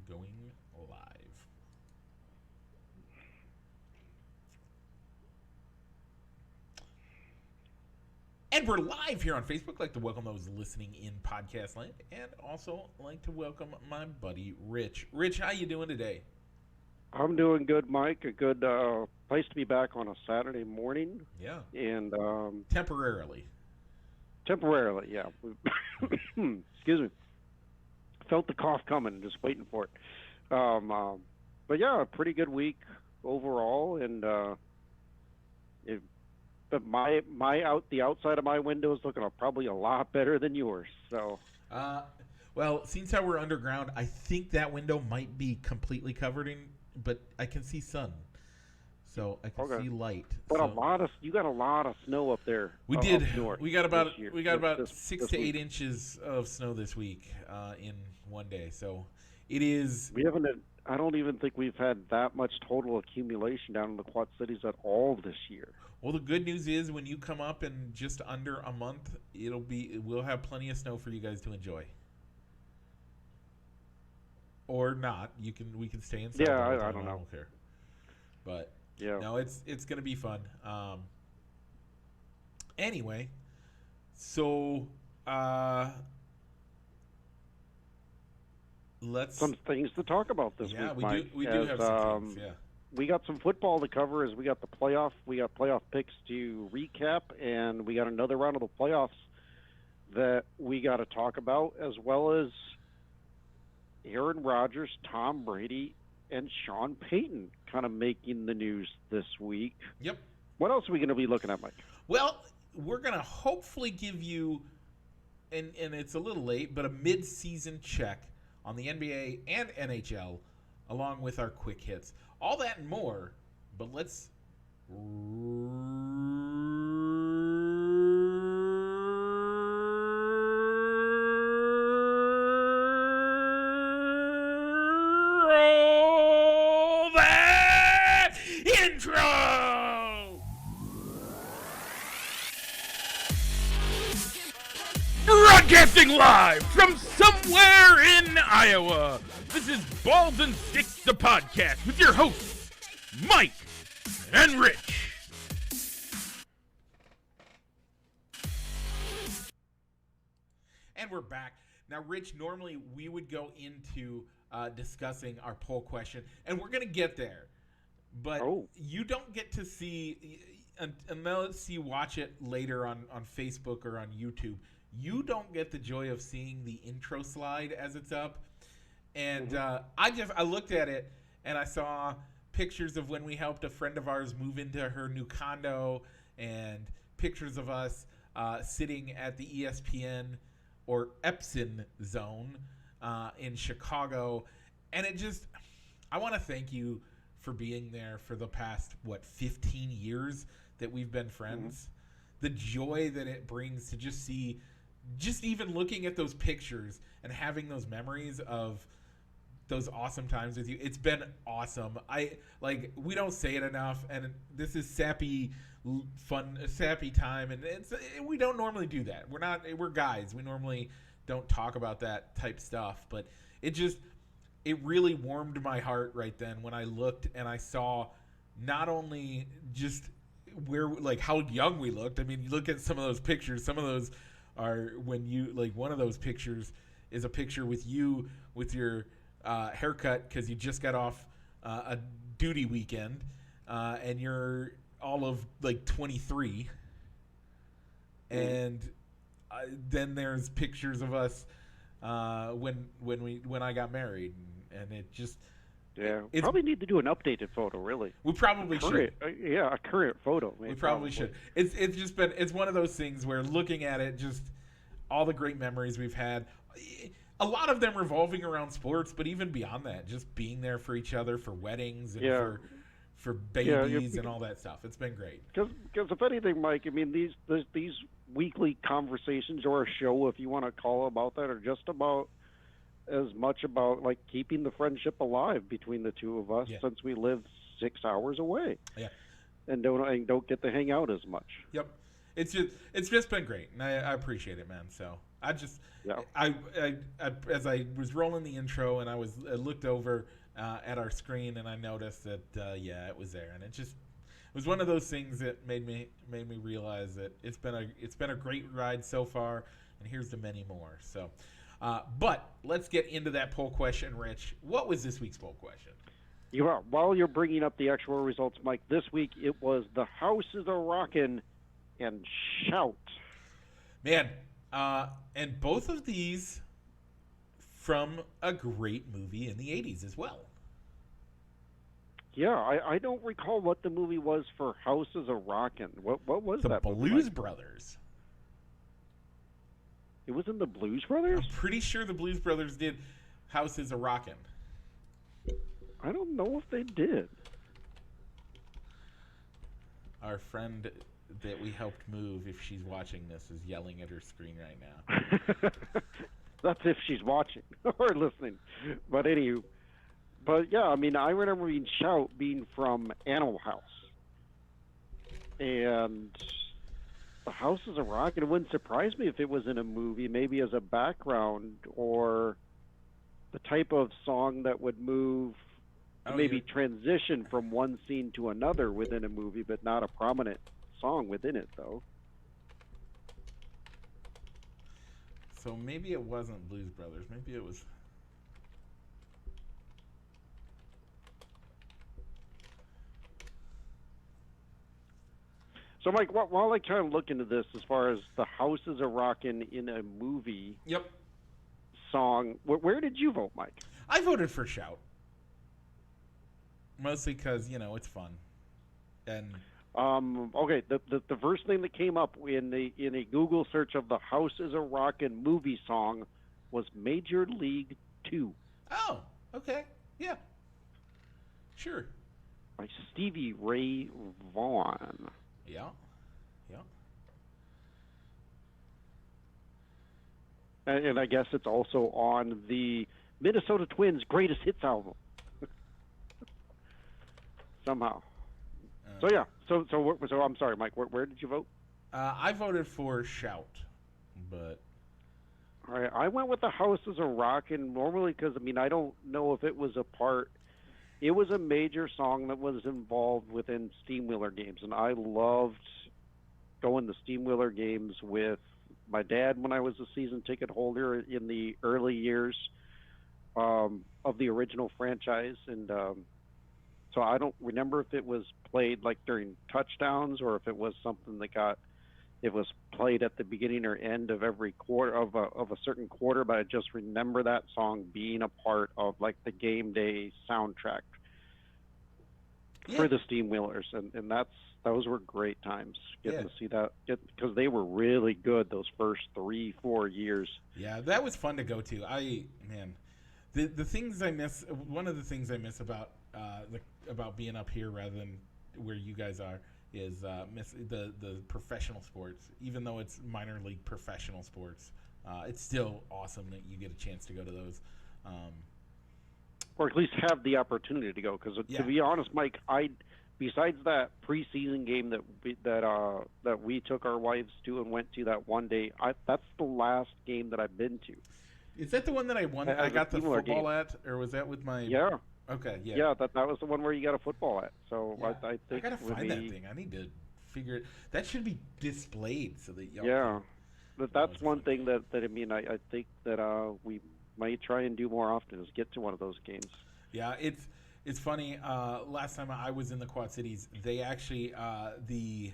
going live. And we're live here on Facebook. I'd like to welcome those listening in podcast land, and also like to welcome my buddy Rich. Rich, how you doing today? I'm doing good, Mike. A good place to be back on a Saturday morning, Yeah, and temporarily. temporarily, yeah. Excuse me. Felt the cough coming, just waiting for it. Um, um, but yeah, a pretty good week overall, and it, but my the outside of my window is looking probably a lot better than yours. So Uh, well, since how we're underground, I think that window might be completely covered in, but I can see sun, so I can okay, see light. but So you got a lot of snow up there we up did. north We got this about year, we got about this six this to week. 8 inches of snow this week in one day. So it is. We haven't. I don't even think we've had that much total accumulation down in the Quad Cities at all this year. Well, the good news is when you come up in just under a month, we'll have plenty of snow for you guys to enjoy. Or not. We can stay inside Yeah, the whole I time. don't I know. don't care. But Yeah. no, it's gonna be fun. Anyway, so uh, let's. Some things to talk about this Yeah, week, Mike. we do As have some things. Yeah. we got some football to cover, as we got playoff picks to recap, and we got another round of the playoffs that we got to talk about, as well as Aaron Rodgers, Tom Brady, and Sean Payton kind of making the news this week. Yep. What else are we going to be looking at, Mike? Well, we're gonna hopefully give you, and it's a little late, but a mid-season check on the NBA and NHL, along with our quick hits. All that and more. But let's roll that intro. Broadcasting live from somewhere in Iowa. This is Balls and Sticks, the podcast, with your hosts, Mike and Rich. And we're back. Now, Rich, normally we would go into discussing our poll question, and we're going to get there. But you don't get to see, unless you watch it later on Facebook or on YouTube, you don't get the joy of seeing the intro slide as it's up. And I looked at it and I saw pictures of when we helped a friend of ours move into her new condo, and pictures of us sitting at the ESPN or Epson zone in Chicago. And I want to thank you for being there for the past, 15 years that we've been friends. The joy that it brings to just even looking at those pictures and having those memories of those awesome times with you. It's been awesome. We don't say it enough, and this is sappy time, and we don't normally do that. We're guys. We normally don't talk about that type stuff, but it really warmed my heart right then when I looked and I saw not only just how young we looked. I mean, you look at some of those pictures. Some of those are when you one of those pictures is a picture with you with your haircut because you just got off a duty weekend, and you're all of 23, and then there's pictures of us when I got married, and it just probably need to do an updated photo. Really, we probably should. A current photo. We probably should. It's one of those things where looking at it, just all the great memories we've had. A lot of them revolving around sports, but even beyond that, just being there for each other for weddings and for babies and all that stuff. It's been great. Because if anything, Mike, I mean these weekly conversations or a show, if you want to call about that, are just about as much about keeping the friendship alive between the two of us, since we live 6 hours away. Yeah, and don't get to hang out as much. Yep, it's just been great, and I appreciate it, man. So I just, Yeah. I as I was rolling the intro and I looked over at our screen and I noticed that it was there, and it was one of those things that made me realize that it's been a great ride so far, and here's to many more. So, but let's get into that poll question, Rich. What was this week's poll question? While you're bringing up the actual results, Mike, this week it was The House is a Rockin' and Shout. Man, and both of these from a great movie in the 80s as well. Yeah, I don't recall what the movie was for House is a Rockin'. What was the that? The Blues Brothers. It was in the Blues Brothers? I'm pretty sure the Blues Brothers did House is a Rockin'. I don't know if they did. Our friend that we helped move, if she's watching this, is yelling at her screen right now. That's if she's watching or listening. But anywho, yeah, I mean, I remember being Shout being from Animal House. And The House is a Rockin'. It wouldn't surprise me if it was in a movie, maybe as a background, or the type of song that would move, maybe transition from one scene to another within a movie, but not a prominent song within it, though. So maybe it wasn't Blues Brothers. Maybe it was... So, Mike, while I kind of look into this, as far as The House is a Rockin' in a movie song, where did you vote, Mike? I voted for Shout. Mostly because, it's fun. And okay, the first thing that came up in a Google search of The House is a Rockin' movie song was Major League 2. Oh, okay. Yeah. Sure. By Stevie Ray Vaughan. Yeah. And I guess it's also on the Minnesota Twins' greatest hits album. Somehow. So yeah. So I'm sorry, Mike. Where did you vote? I voted for Shout, but. All right, I went with The House is a Rockin' normally because I don't know if it was a part. It was a major song that was involved within Steamwheeler games, and I loved going to Steamwheeler games with my dad when I was a season ticket holder in the early years of the original franchise, and so I don't remember if it was played like during touchdowns or if it was something that it was played at the beginning or end of every quarter of a certain quarter, but I just remember that song being a part of like the game day soundtrack for the Steamwheelers, and those were great times getting to see that because they were really good those first 3-4 years. Yeah, that was fun to go to. The things I miss. One of the things I miss about being up here rather than where you guys are is miss the professional sports. Even though it's minor league professional sports, it's still awesome that you get a chance to go to those. Or at least have the opportunity to go. Because to be honest, Mike, besides that preseason game that we took our wives to and went to that one day, that's the last game that I've been to. Is that the one that I won? I got the football game at, or was that with my? Yeah. Okay. Yeah. Yeah, that was the one where you got a football at. So I think I gotta find that thing. I need to figure it. That should be displayed so that y'all. Yeah, that's one thing that I think that we might try and do more often is get to one of those games. Yeah, it's funny. Last time I was in the Quad Cities, they actually the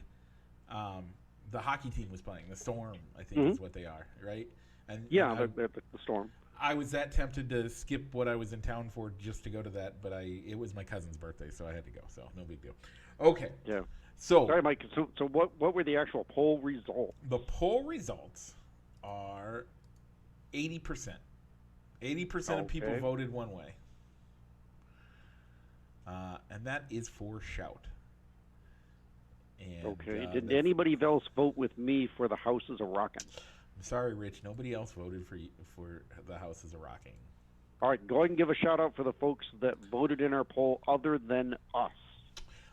hockey team was playing. The Storm, I think, is what they are, right? And the Storm. I was that tempted to skip what I was in town for just to go to that, but it was my cousin's birthday, so I had to go. So no big deal. Okay. Yeah. So sorry, Mike. So what were the actual poll results? The poll results are 80%. 80% of people voted one way. And that is for Shout. And, Did anybody else vote with me for The House is a Rockin'? I'm sorry, Rich. Nobody else voted for The House is a Rockin'. All right, go ahead and give a shout out for the folks that voted in our poll other than us.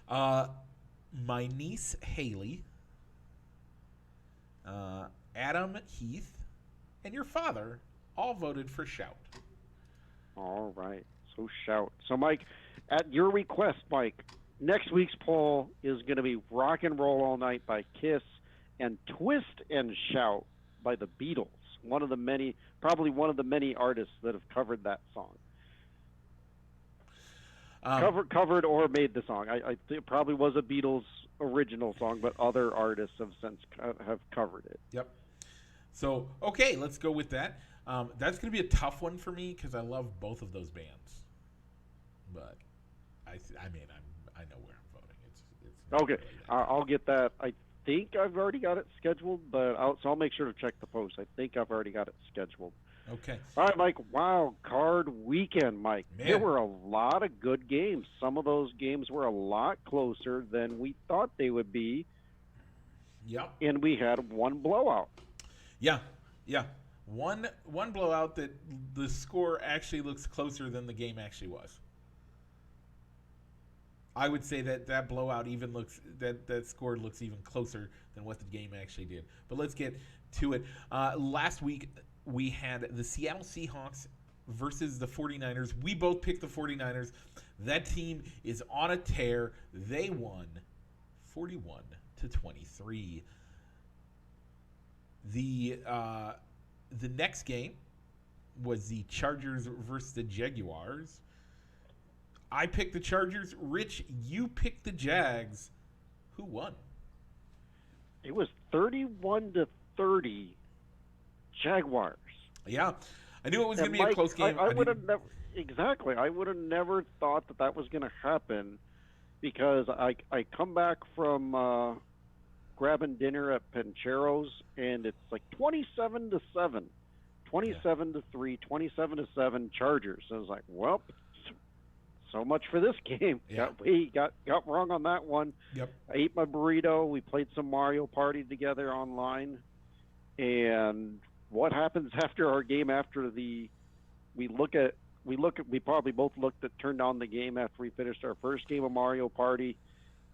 My niece Haley, Adam Heath, and your father all voted for Shout. All right. So Shout. So, Mike, at your request, Mike, next week's poll is going to be Rock and Roll All Night by Kiss and Twist and Shout by the Beatles. Probably one of the many artists that have covered that song. Covered or made the song. I think it probably was a Beatles original song, but other artists have since have covered it. Yep. So, okay, let's go with that. That's going to be a tough one for me because I love both of those bands. But, I know where I'm voting. It's okay. Really I'll get that. I think I've already got it scheduled, but I'll make sure to check the post. I think I've already got it scheduled. Okay. All right, Mike. Wild card weekend, Mike. Man. There were a lot of good games. Some of those games were a lot closer than we thought they would be. Yep. And we had one blowout. Yeah. One blowout that the score actually looks closer than the game actually was. I would say that blowout even looks that score looks even closer than what the game actually did. But let's get to it. Last week we had the Seattle Seahawks versus the 49ers. We both picked the 49ers. That team is on a tear. They won 41-23. The next game was the Chargers versus the Jaguars. I picked the Chargers. Rich, you picked the Jags. Who won? It was 31-30 Jaguars. Yeah. I knew it was going to be a close game. I would have never thought that was going to happen because I come back from grabbing dinner at Pancheros and it's like 27-7, 27-3, 27-7 Chargers. I was like, well, so much for this game. Yeah. We got wrong on that one. Yep. I ate my burrito. We played some Mario Party together online. And what happens after our game? We probably both turned on the game after we finished our first game of Mario Party.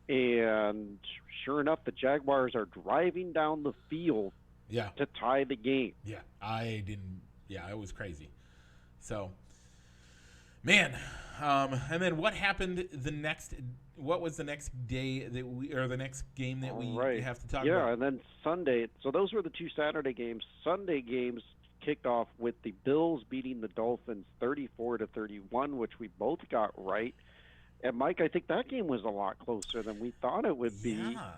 And sure enough, the Jaguars are driving down the field to tie the game. Yeah, it was crazy. So, man, and then what happened what was the next day the next game that we have to talk about? Yeah, and then Sunday. So those were the two Saturday games. Sunday games kicked off with the Bills beating the Dolphins 34-31, which we both got right. And Mike, I think that game was a lot closer than we thought it would be. Yeah.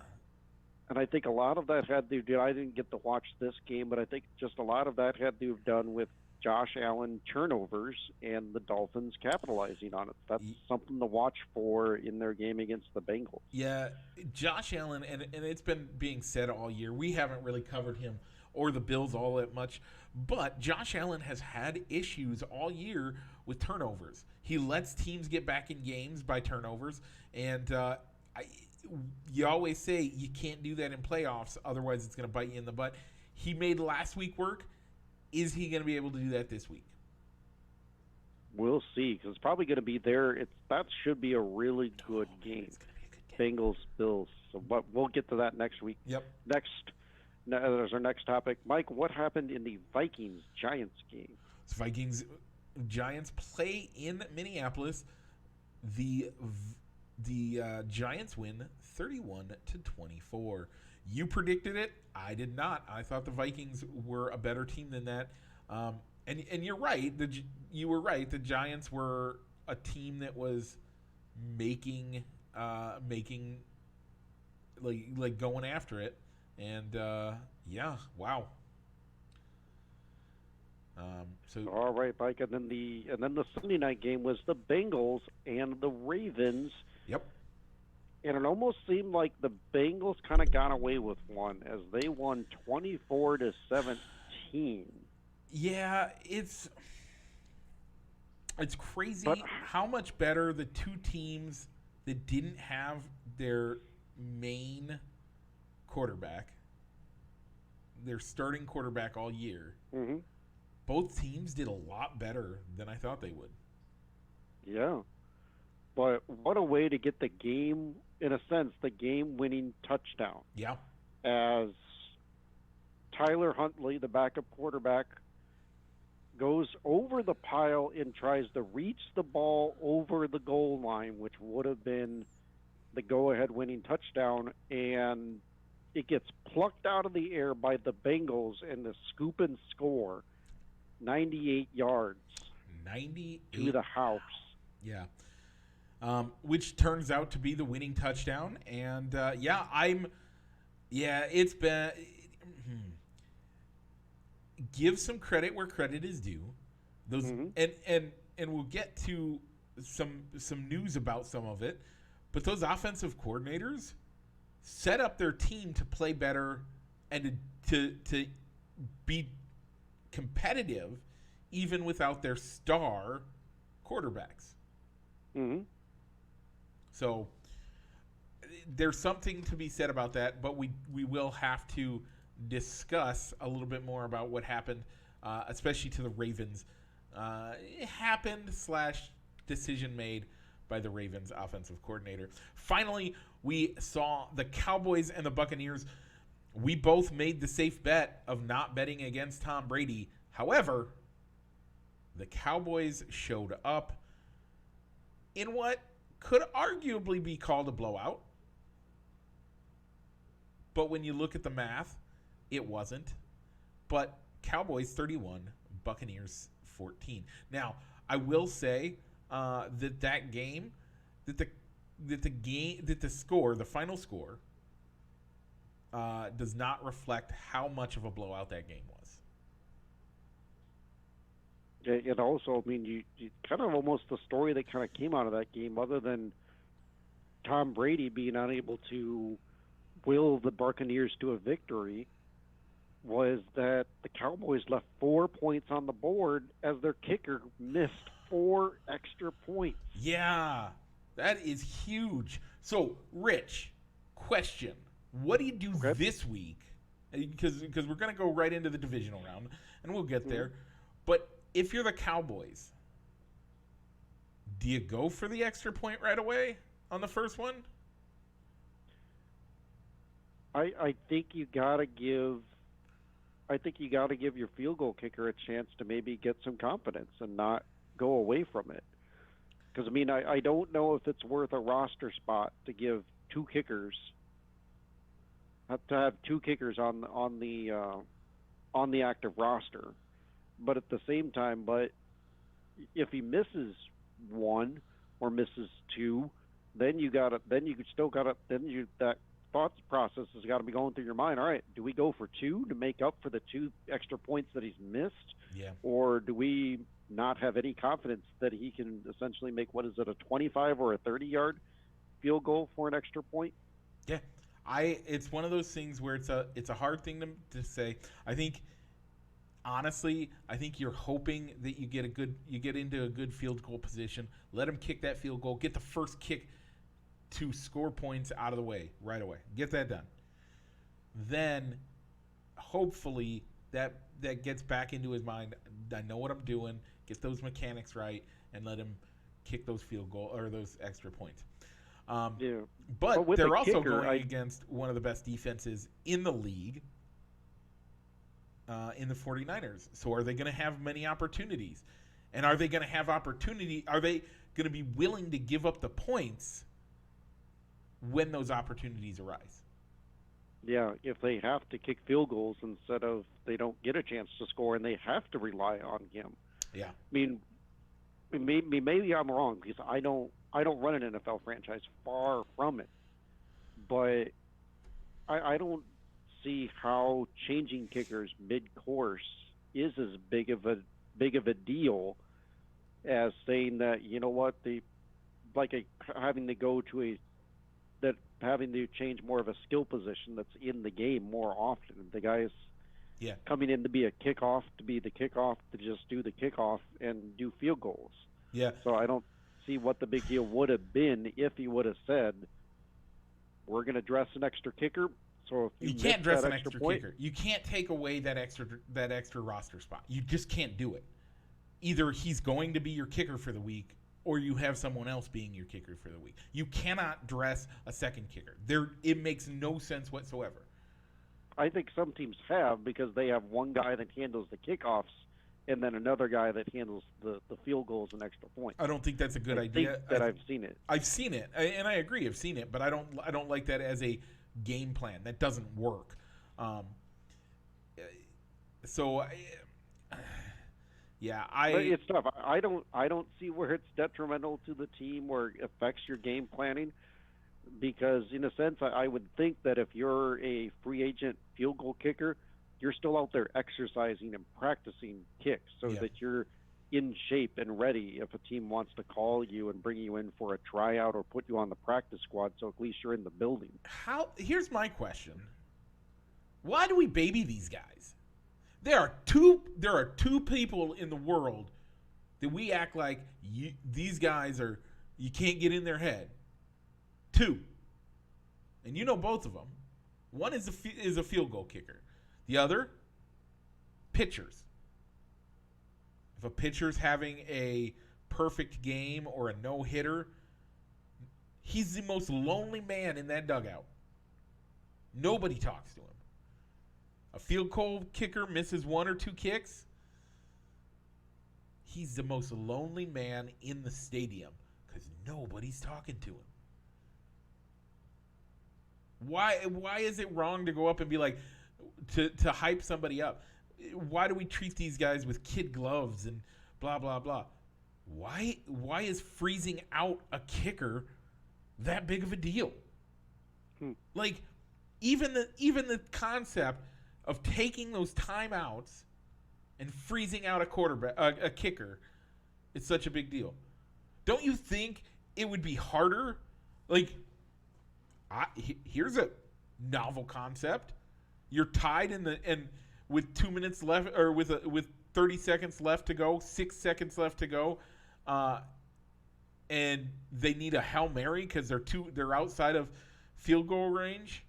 And I think a lot of that had to do, I didn't get to watch this game, but I think just a lot of that had to have done with Josh Allen turnovers and the Dolphins capitalizing on it. That's something to watch for in their game against the Bengals. Yeah, Josh Allen, and it's been being said all year, we haven't really covered him or the Bills all that much, but Josh Allen has had issues all year with turnovers. He lets teams get back in games by turnovers, and you always say you can't do that in playoffs, otherwise it's going to bite you in the butt. He made last week work. Is he going to be able to do that this week? We'll see, because it's probably going to be there. That should be a really good game. It's going to be a good game. Bengals, Bills. So, but we'll get to that next week. Yep. There's our next topic. Mike, what happened in the Vikings-Giants game? Vikings-Giants play in Minneapolis. The Giants win 31-24. You predicted it. I did not. I thought the Vikings were a better team than that. And you're right. You were right. The Giants were a team that was making like going after it. And wow. So all right, Mike. And then the Sunday night game was the Bengals and the Ravens. Yep. And it almost seemed like the Bengals kind of got away with one as they won 24-17. Yeah, it's crazy how much better the two teams that didn't have their main quarterback, their starting quarterback all year. Mm-hmm. Both teams did a lot better than I thought they would. Yeah. But what a way to get the game, in a sense, the game-winning touchdown. Yeah. As Tyler Huntley, the backup quarterback, goes over the pile and tries to reach the ball over the goal line, which would have been the go-ahead winning touchdown, and it gets plucked out of the air by the Bengals and the scoop and score, 98 yards 98 to the house. Yeah. Which turns out to be the winning touchdown. And it's been. Give some credit where credit is due. Those and we'll get to some news about some of it. But those offensive coordinators set up their team to play better and to be competitive even without their star quarterbacks. Mm-hmm. So there's something to be said about that, but we will have to discuss a little bit more about what happened, especially to the Ravens. It happened / decision made by the Ravens offensive coordinator. Finally, we saw the Cowboys and the Buccaneers. We both made the safe bet of not betting against Tom Brady. However, the Cowboys showed up in what could arguably be called a blowout. But when you look at the math, it wasn't. But Cowboys 31, Buccaneers 14. Now, I will say that game, the score, the final score, does not reflect how much of a blowout that game was. And also, I mean, you kind of almost the story that kind of came out of that game, other than Tom Brady being unable to will the Buccaneers to a victory, was that the Cowboys left 4 points on the board as their kicker missed 4 extra points. Yeah, that is huge. So, Rich, question. What do you do this week? Because we're going to go right into the divisional round, and we'll get there. But if you're the Cowboys, do you go for the extra point right away on the first one? I think you gotta give your field goal kicker a chance to maybe get some confidence and not go away from it. Because I mean, I don't know if it's worth a roster spot to give 2 kickers, to have 2 kickers on the active roster. But at the same time, if he misses 1 or misses 2, then that thought process has got to be going through your mind. All right, do we go for 2 to make up for the 2 extra points that he's missed? Yeah. Or do we not have any confidence that he can essentially make, what is it, a 25 or a 30-yard field goal for an extra point? Yeah. It's one of those things where it's a hard thing to say. Honestly, I think you're hoping that you get into a good field goal position, let him kick that field goal, get the first kick to score points out of the way right away. Get that done. Then, hopefully, that gets back into his mind. I know what I'm doing. Get those mechanics right, and let him kick those field goal or those extra points. Yeah. But they're also going against one of the best defenses in the league, in the 49ers. So are they going to have many opportunities? And are they going to have opportunity? Are they going to be willing to give up the points when those opportunities arise? Yeah, if they have to kick field goals instead of they don't get a chance to score and they have to rely on him. Yeah. I mean, maybe I'm wrong because I don't run an NFL franchise, far from it. But I don't see how changing kickers mid-course is as big of a deal as saying that, you know what, having to change more of a skill position that's in the game more often. The guys coming in to be the kickoff, to just do the kickoff and do field goals. Yeah. So I don't see what the big deal would have been if he would have said, we're going to dress an extra kicker. So if you can't dress an extra kicker. You can't take away that extra roster spot. You just can't do it. Either he's going to be your kicker for the week, or you have someone else being your kicker for the week. You cannot dress a second kicker. It makes no sense whatsoever. I think some teams have because they have one guy that handles the kickoffs and then another guy that handles the field goals and extra points. I don't think that's a good I idea. Think that I've seen it. I've seen it, and I agree. I've seen it, but I don't like that as a game plan. That doesn't work. So, yeah, But it's tough. I don't see where it's detrimental to the team or affects your game planning, because in a sense, I would think that if you're a free agent field goal kicker, you're still out there exercising and practicing kicks so that you're in shape and ready if a team wants to call you and bring you in for a tryout or put you on the practice squad, so at least you're in the building. Here's my question. Why do we baby these guys? There are two people in the world that we act like these guys are, you can't get in their head. Two. And you know both of them. One is a field goal kicker. The other, pitchers. If a pitcher's having a perfect game or a no-hitter, he's the most lonely man in that dugout. Nobody talks to him. A field goal kicker misses one or two kicks, he's the most lonely man in the stadium because nobody's talking to him. Why is it wrong to go up and be like, to hype somebody up? Why do we treat these guys with kid gloves and blah, blah, blah? Why is freezing out a kicker that big of a deal? Like, even the concept of taking those timeouts and freezing out a kicker, it's such a big deal. Don't you think it would be harder? Like, here's a novel concept. You're tied and with 2 minutes left, or with 30 seconds left to go, 6 seconds left to go, and they need a Hail Mary because they're outside of field goal range.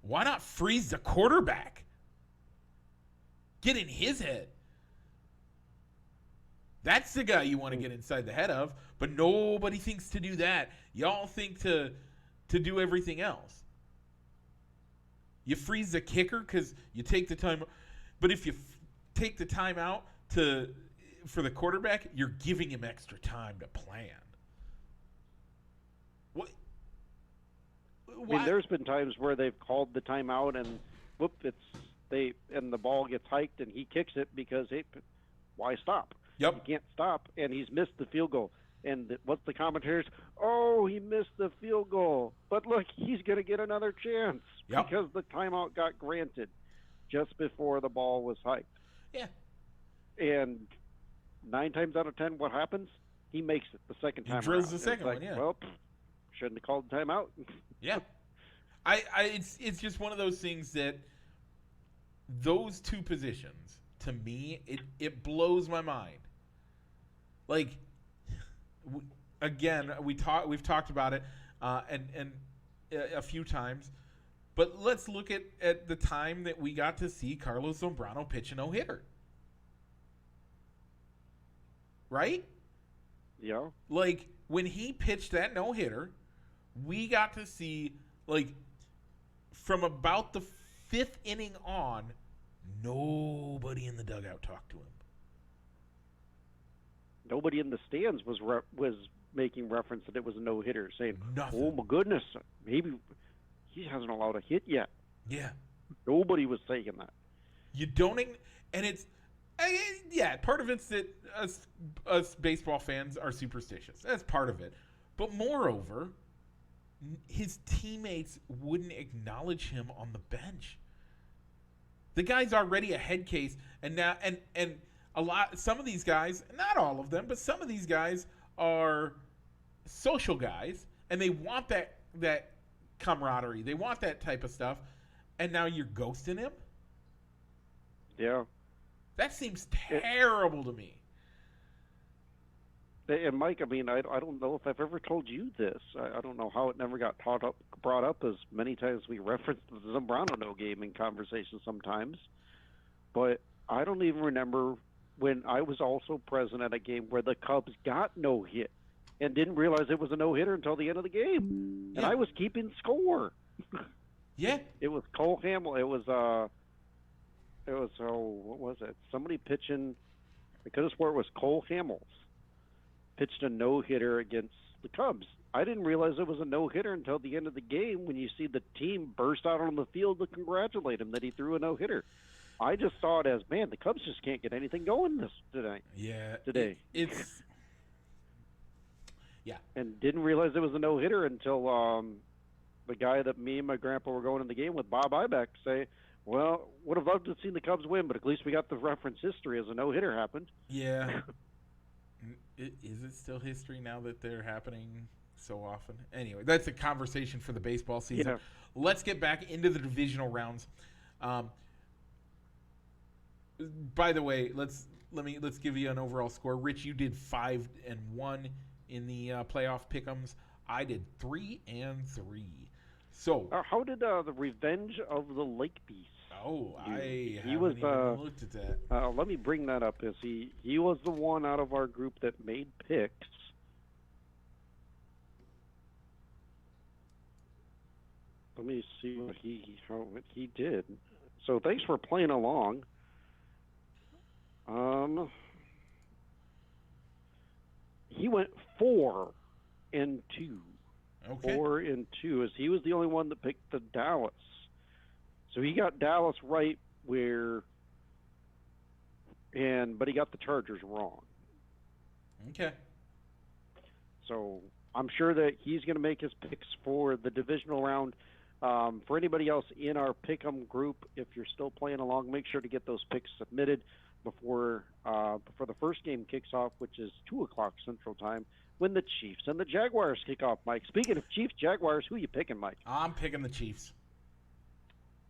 Why not freeze the quarterback? Get in his head. That's the guy you want to get inside the head of, but nobody thinks to do that. Y'all think to do everything else. You freeze the kicker because you take the time, but if you take the time out for the quarterback, you're giving him extra time to plan. What? I mean, there's been times where they've called the timeout and and the ball gets hiked and he kicks it because why stop? Yep. You can't stop, and he's missed the field goal. And what's the commentators? Oh, he missed the field goal. But look, he's going to get another chance because the timeout got granted just before the ball was hiked. Yeah. And 9 times out of 10, what happens? He makes it the second time. He drills the second one, yeah. Well, shouldn't have called the timeout. Yeah. It's just one of those things that those two positions, to me, it blows my mind. Like, again, we've talked about it and a few times, but let's look at the time that we got to see Carlos Zambrano pitch a no-hitter. Right? Yeah. Like, when he pitched that no-hitter, we got to see, like, from about the 5th inning on, nobody in the dugout talked to him. Nobody in the stands was making reference that it was a no-hitter, saying, Nothing. "Oh my goodness, maybe he hasn't allowed a hit yet." Yeah. Nobody was saying that. You don't, and it's, part of it's that us baseball fans are superstitious. That's part of it. But moreover, his teammates wouldn't acknowledge him on the bench. The guy's already a head case, and now and some of these guys, not all of them, but some of these guys are social guys, and they want that camaraderie. They want that type of stuff, and now you're ghosting him? Yeah. That seems terrible to me. And Mike, I mean, I don't know if I've ever told you this. I don't know how it never got brought up as many times we referenced the Zambrano no game in conversation sometimes. But I don't even remember when I was also present at a game where the Cubs got no hit and didn't realize it was a no-hitter until the end of the game. And I was keeping score. Yeah. It was Cole Hamel. It was what was it? Somebody pitching. I could have swore it was Cole Hamels pitched a no hitter against the Cubs. I didn't realize it was a no hitter until the end of the game when you see the team burst out on the field to congratulate him that he threw a no hitter. I just saw it as, man, the Cubs just can't get anything going this tonight. Yeah. Today. It's yeah. And didn't realize it was a no hitter until the guy that me and my grandpa were going in the game with, Bob Ibeck, say, well, would have loved to have seen the Cubs win, but at least we got the reference history as a no hitter happened. Yeah. Is it still history now that they're happening so often? Anyway, that's a conversation for the baseball season. Yeah. Let's get back into the divisional rounds. By the way, let's give you an overall score. Rich, you did 5-1 in the playoff pick'ems. I did 3-3. So how did the Revenge of the Lake Beast? Oh, I haven't even looked at that. Let me bring that up. Is he was the one out of our group that made picks. Let me see what he did. So thanks for playing along. He went 4-2. Okay. 4-2, as he was the only one that picked the Dallas. So he got Dallas right but he got the Chargers wrong. Okay. So I'm sure that he's going to make his picks for the divisional round. For anybody else in our Pick'em group, if you're still playing along, make sure to get those picks submitted before the first game kicks off, which is 2:00 Central Time, when the Chiefs and the Jaguars kick off. Mike, speaking of Chiefs, Jaguars, who you picking, Mike? I'm picking the Chiefs.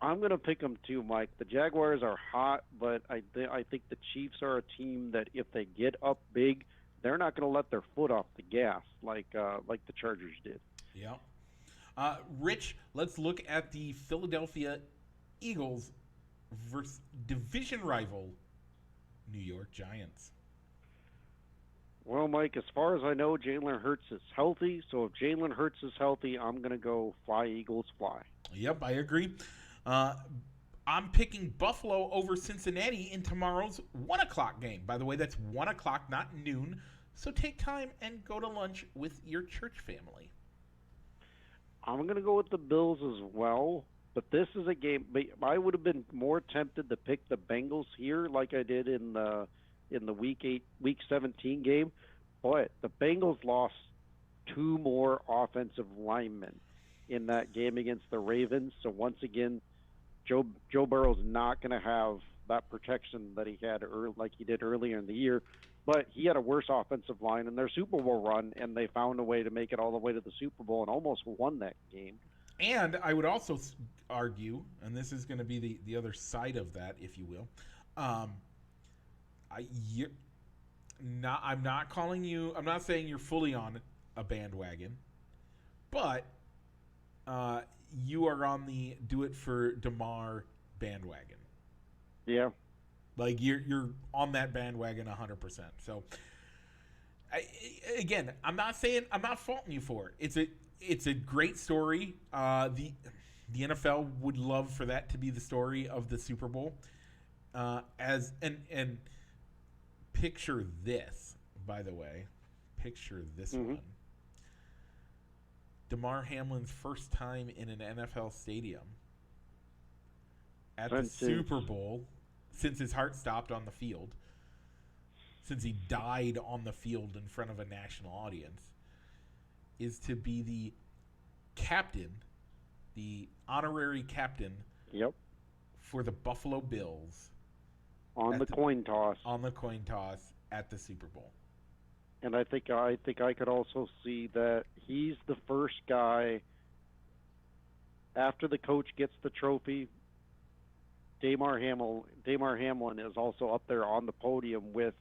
I'm going to pick them too, Mike. The Jaguars are hot, but I think the Chiefs are a team that if they get up big, they're not going to let their foot off the gas like the Chargers did. Yeah. Rich, let's look at the Philadelphia Eagles versus division rival New York Giants. Well, Mike, as far as I know, Jalen Hurts is healthy. So if Jalen Hurts is healthy, I'm going to go fly, Eagles, fly. Yep, I agree. I'm picking Buffalo over Cincinnati in tomorrow's 1:00 game. By the way, that's 1:00, not noon. So take time and go to lunch with your church family. I'm going to go with the Bills as well. But this is a game. I would have been more tempted to pick the Bengals here, like I did in the Week 17 game. But the Bengals lost 2 more offensive linemen in that game against the Ravens. So once again, Joe Burrow's not going to have that protection that he had like he did earlier in the year. But he had a worse offensive line in their Super Bowl run, and they found a way to make it all the way to the Super Bowl and almost won that game. And I would also argue, and this is going to be the other side of that, if you will. I'm not calling you. I'm not saying you're fully on a bandwagon, but you are on the do it for DeMar bandwagon. Yeah. Like you're on that bandwagon 100%. So again, I'm not faulting you for it. It's a great story. The NFL would love for that to be the story of the Super Bowl. And picture this, by the way. Picture this one. DeMar Hamlin's first time in an NFL stadium at the Super Bowl since his heart stopped on the field, since he died on the field in front of a national audience, is to be the captain, the honorary captain for the Buffalo Bills on the coin toss at the Super Bowl. And I think I could also see that he's the first guy after the coach gets the trophy. Damar Hamlin is also up there on the podium with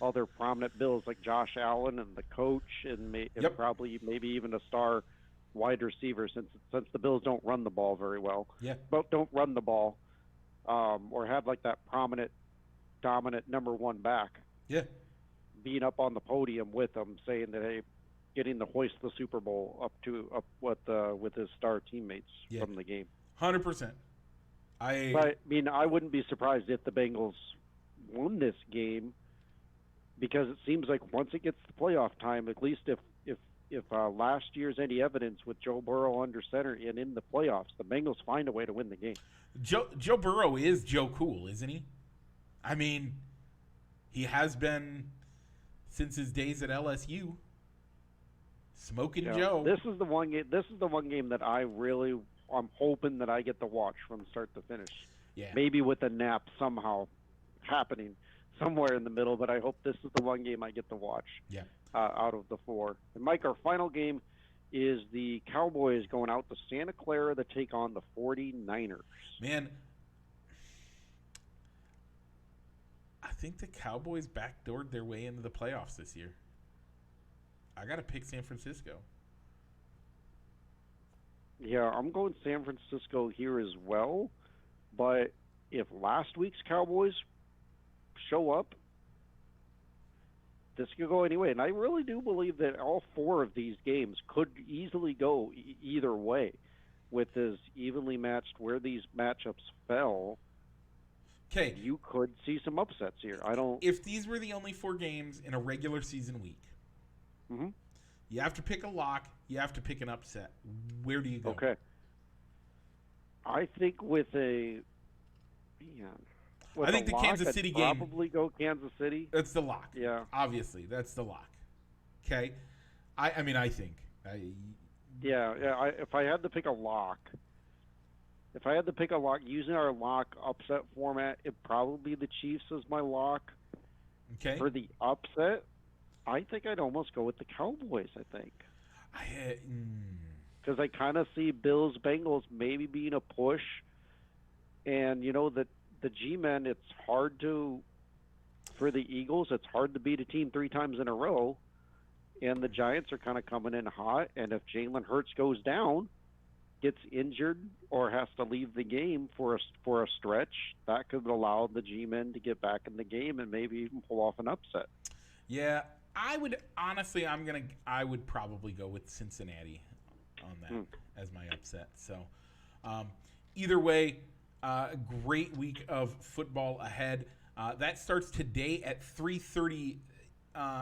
other prominent Bills like Josh Allen and the coach, and probably maybe even a star wide receiver since the Bills don't run the ball very well. Yeah, but don't run the ball or have like that prominent, dominant number one back. Yeah, being up on the podium with them, saying that, hey, getting to hoist the Super Bowl up with his star teammates from the game. 100%. But I mean, I wouldn't be surprised if the Bengals won this game, because it seems like once it gets to playoff time, at least if last year's any evidence with Joe Burrow under center and in the playoffs, the Bengals find a way to win the game. Joe Burrow is Joe Cool, isn't he? I mean, he has been since his days at LSU. Smoking Joe. This is the one game that I'm hoping that I get to watch from start to finish. Yeah. Maybe with a nap somehow happening somewhere in the middle, but I hope this is the one game I get to watch. Yeah. Out of the four. And Mike, our final game is the Cowboys going out to Santa Clara to take on the 49ers. Man, I think the Cowboys backdoored their way into the playoffs this year. I got to pick San Francisco. Yeah, I'm going San Francisco here as well. But if last week's Cowboys show up, this could go anyway. And I really do believe that all four of these games could easily go either way with as evenly matched where these matchups fell. Okay. You could see some upsets here. If these were the only four games in a regular season week, you have to pick a lock, you have to pick an upset. Where do you go? Okay. I think I think the Kansas City game. Probably go Kansas City. That's the lock. Yeah. Obviously, that's the lock. Okay. I think. If I had to pick a lock, using our lock upset format, it'd probably be the Chiefs as my lock. Okay. For the upset, I think I'd almost go with the Cowboys, I think. Because I kind of see Bills-Bengals maybe being a push. And, the G-Men, it's hard for the Eagles, it's hard to beat a team 3 times in a row. And the Giants are kind of coming in hot. And if Jalen Hurts goes down, gets injured, or has to leave the game for a stretch, that could allow the G-Men to get back in the game and maybe even pull off an upset. Yeah, I would honestly. I would probably go with Cincinnati on that as my upset. So, either way, a great week of football ahead. That starts today at 3:30.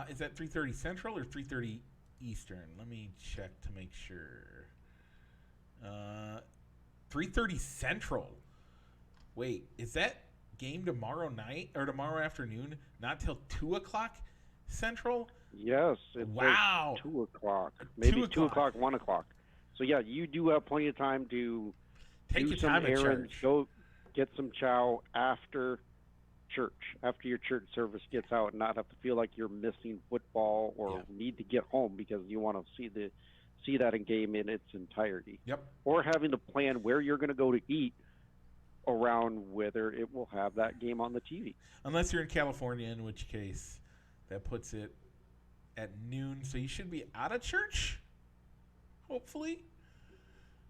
Is that 3:30 Central or 3:30 Eastern? Let me check to make sure. 3:30 Central. Wait, is that game tomorrow night or tomorrow afternoon? Not till 2:00 Central? Yes. It's wow. 2:00. Maybe 2:00, 1:00. So yeah, you do have plenty of time to take do your time some errands, at church. go get some chow after church, after your church service gets out, and not have to feel like you're missing football or need to get home because you want to see that game in its entirety. Yep. Or having to plan where you're going to go to eat around whether it will have that game on the TV. Unless you're in California, in which case that puts it at noon, so you should be out of church, hopefully.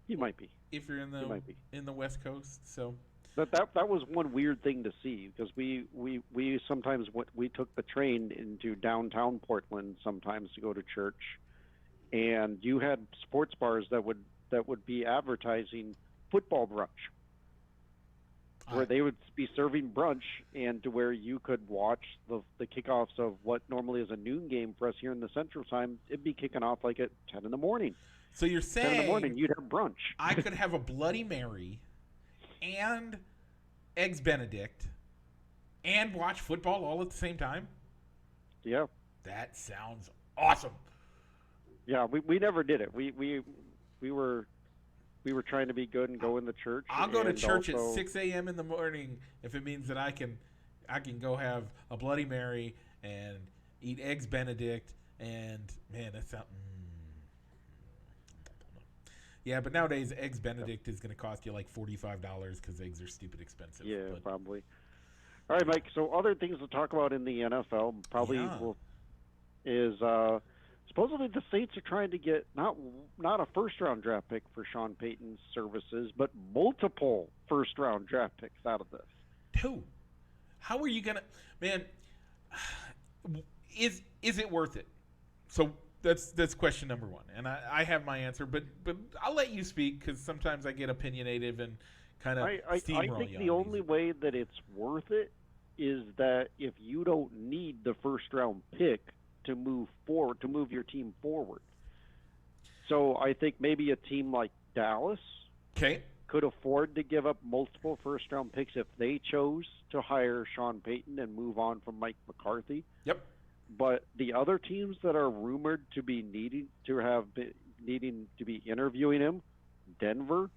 You might be. If you're in the West Coast, so. But that was one weird thing to see, because we sometimes we took the train into downtown Portland sometimes to go to church, and you had sports bars that would be advertising football brunch, where they would be serving brunch, and to where you could watch the kickoffs of what normally is a noon game for us here in the Central Time. It'd be kicking off like at 10 in the morning. So you're saying 10 in the morning you'd have brunch. I could have a Bloody Mary and Eggs Benedict and watch football all at the same time? Yeah. That sounds awesome. Yeah, we never did it. We were trying to be good and go in the church. I'll go to church at 6 a.m. in the morning if it means that I can go have a Bloody Mary and eat Eggs Benedict, and man, that's something. Yeah, but nowadays Eggs Benedict is going to cost you like $45 because eggs are stupid expensive. Yeah, probably. All right, Mike. So other things to talk about in the NFL is supposedly the Saints are trying to get not a first-round draft pick for Sean Payton's services, but multiple first-round draft picks out of this. 2. How are you going to – man, is it worth it? So that's question number one, and I have my answer, but I'll let you speak because sometimes I get opinionated and kind of steamroll. I think the only way that it's worth it is that if you don't need the first round pick to move forward, to move your team forward. So I think maybe a team like Dallas could afford to give up multiple first round picks if they chose to hire Sean Payton and move on from Mike McCarthy. Yep. But the other teams that are rumored to be needing to be interviewing him, Denver,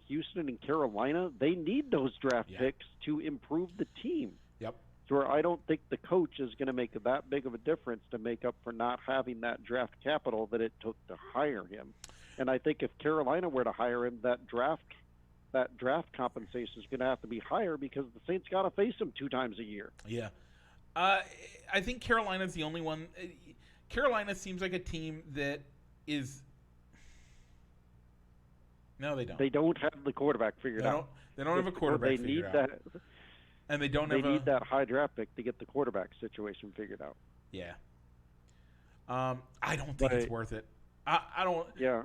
Houston, and Carolina, they need those draft picks to improve the team. Yep. So I don't think the coach is going to make that big of a difference to make up for not having that draft capital that it took to hire him. And I think if Carolina were to hire him, that draft compensation is going to have to be higher because the Saints got to face him 2 times a year. Yeah. I think Carolina's the only one. Carolina seems like a team that is. No, they don't. They don't have the quarterback figured out. They don't have a quarterback figured out. And they don't have need that high draft pick to get the quarterback situation figured out. Yeah. I don't think it's worth it. I don't. Yeah.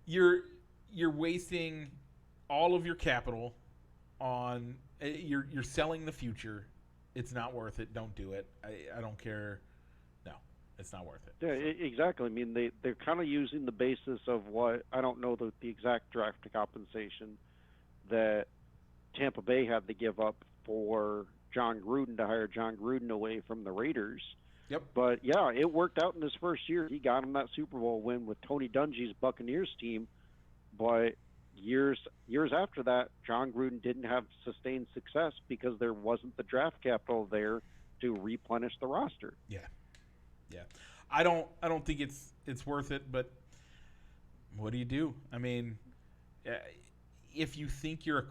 You're wasting all of your capital on. You're selling the future. It's not worth it. Don't do it. I don't care. No, it's not worth it. Yeah, exactly. I mean, they're kind of using the basis of what I don't know the exact draft compensation that Tampa Bay had to give up for John Gruden to hire John Gruden away from the Raiders. Yep. But yeah, it worked out in his first year. He got him that Super Bowl win with Tony Dungy's Buccaneers team. But years after that, John Gruden didn't have sustained success because there wasn't the draft capital there to replenish the roster. Yeah. I don't think it's worth it, but what do you do? I mean, if you think you're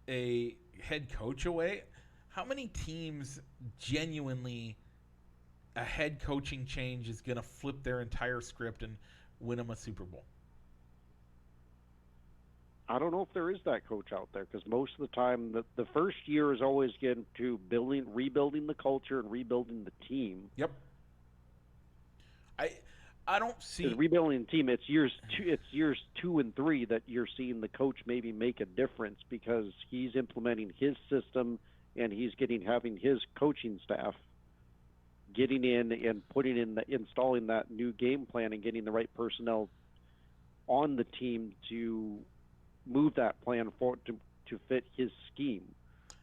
a head coach away, how many teams genuinely a head coaching change is going to flip their entire script and win them a Super Bowl? I don't know if there is that coach out there because most of the time the first year is always getting to rebuilding the culture and rebuilding the team. Yep. I don't see rebuilding the team. It's years 2 and 3 that you're seeing the coach maybe make a difference because he's implementing his system and he's having his coaching staff getting in and installing that new game plan and getting the right personnel on the team to move that plan forward to fit his scheme.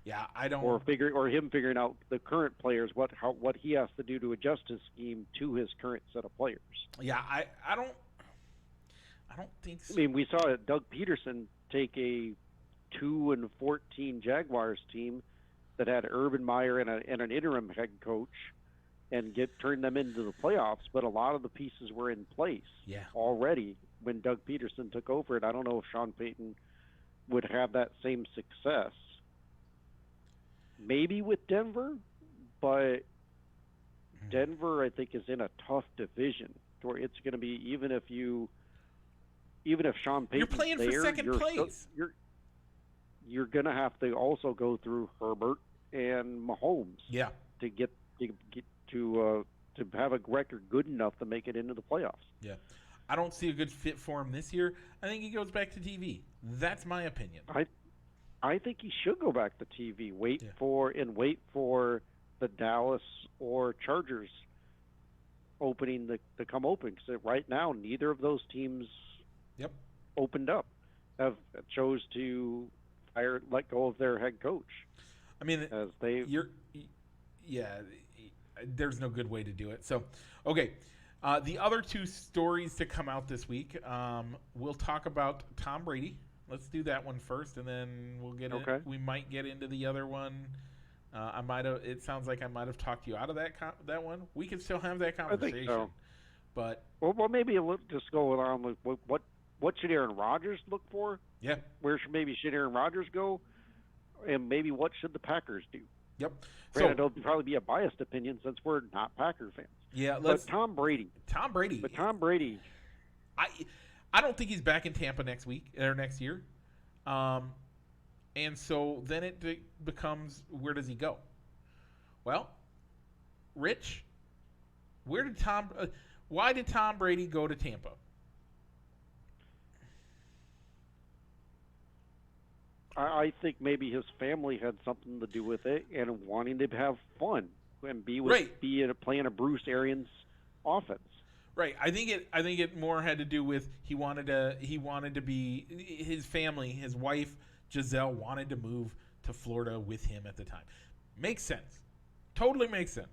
Yeah, I don't. Or him figuring out the current players what he has to do to adjust his scheme to his current set of players. Yeah, I don't think so. I mean, we saw Doug Peterson take a 2-14 Jaguars team that had Urban Meyer and an interim head coach and turn them into the playoffs, but a lot of the pieces were in place already when Doug Peterson took over it. I don't know if Sean Payton would have that same success. Maybe with Denver, but Denver I think is in a tough division where it's going to be even if Sean Payton's you're playing there, for second place. You're going to have to also go through Herbert and Mahomes. Yeah. To get to have a record good enough to make it into the playoffs. Yeah. I don't see a good fit for him this year. I think he goes back to TV. That's my opinion. I think he should go back to TV. Wait for the Dallas or Chargers opening to come open. Because right now, neither of those teams opened up. Have chose to let go of their head coach. I mean, there's no good way to do it. So, okay. The other 2 stories to come out this week, we'll talk about Tom Brady. Let's do that one first, and then we'll get in. We might get into the other one. It sounds like I might have talked you out of that one. We can still have that conversation. I think so. But maybe just go along with what should Aaron Rodgers look for? Yeah. Where should Aaron Rodgers go? And maybe what should the Packers do? Yep. Granted, it'll probably be a biased opinion since we're not Packer fans. Yeah. But Tom Brady. But Tom Brady. I don't think he's back in Tampa next week or next year. And so then it becomes, where does he go? Well, Rich, Why did Tom Brady go to Tampa? I think maybe his family had something to do with it, and wanting to have fun and playing a Bruce Arians offense. Right. I think it more had to do with he wanted to be his family, his wife Giselle wanted to move to Florida with him at the time. Makes sense. Totally makes sense.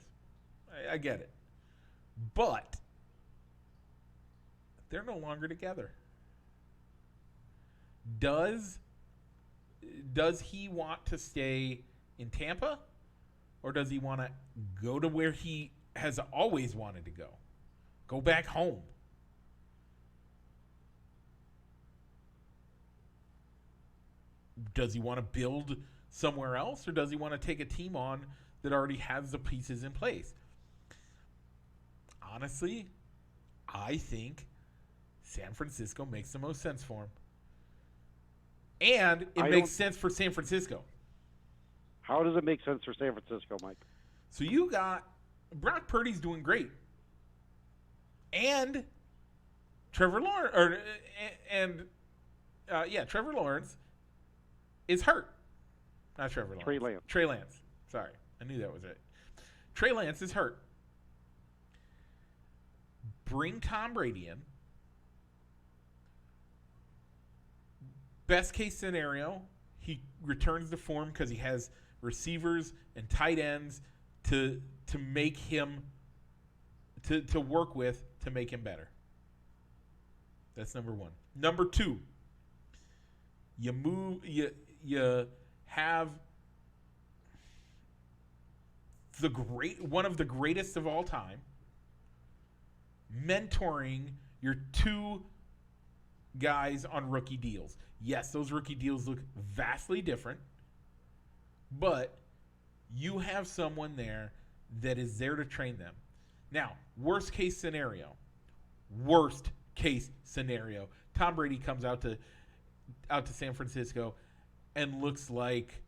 I get it. But they're no longer together. Does he want to stay in Tampa, or does he want to go to where he has always wanted to go? Go back home. Does he want to build somewhere else, or does he want to take a team on that already has the pieces in place? Honestly, I think San Francisco makes the most sense for him. And it makes sense for San Francisco. How does it make sense for San Francisco, Mike? So you got Brock Purdy's doing great. And Trevor Lawrence Trevor Lawrence is hurt. Not Trevor Lawrence. Trey Lance. Sorry. I knew that was it. Trey Lance is hurt. Bring Tom Brady in. Best case scenario, he returns to form because he has receivers and tight ends to make him to work with to make him better. That's number one. Number two, you have one of the greatest of all time mentoring your two guys on rookie deals. Yes, those rookie deals look vastly different, but you have someone there that is there to train them. Now, worst case scenario, Tom Brady comes out to San Francisco and looks like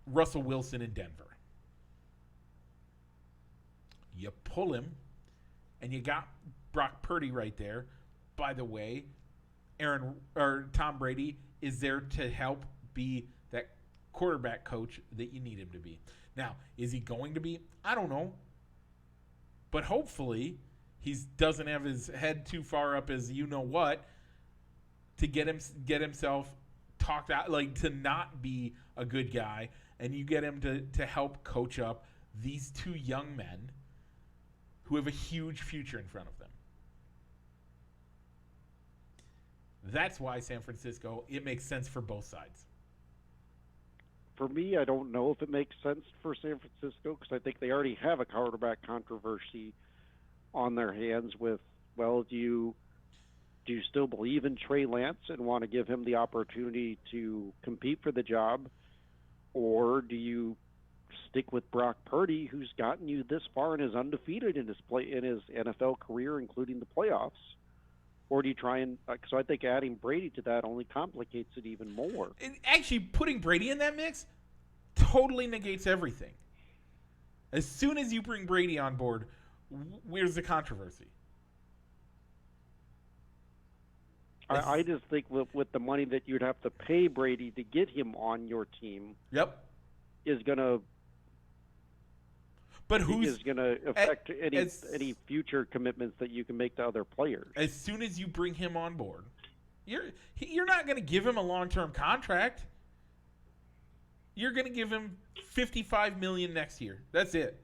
Russell Wilson in Denver. You pull him, and you got Brock Purdy right there. By the way, Tom Brady is there to help be that quarterback coach that you need him to be. Now, is he going to be? I don't know. But hopefully, he doesn't have his head too far up as you know what to get himself talked out, like to not be a good guy, and you get him to help coach up these two young men who have a huge future in front of them. That's why San Francisco, it makes sense for both sides. For me, I don't know if it makes sense for San Francisco because I think they already have a quarterback controversy on their hands with, well, do you still believe in Trey Lance and want to give him the opportunity to compete for the job? Or do you stick with Brock Purdy, who's gotten you this far and is undefeated in his NFL career, including the playoffs? Or do you try and so I think adding Brady to that only complicates it even more. And actually, putting Brady in that mix totally negates everything. As soon as you bring Brady on board, where's the controversy? I just think with the money that you'd have to pay Brady to get him on your team, is going to. But who's going to affect any future commitments that you can make to other players? As soon as you bring him on board, you're not going to give him a long-term contract. You're going to give him $55 million next year. That's it.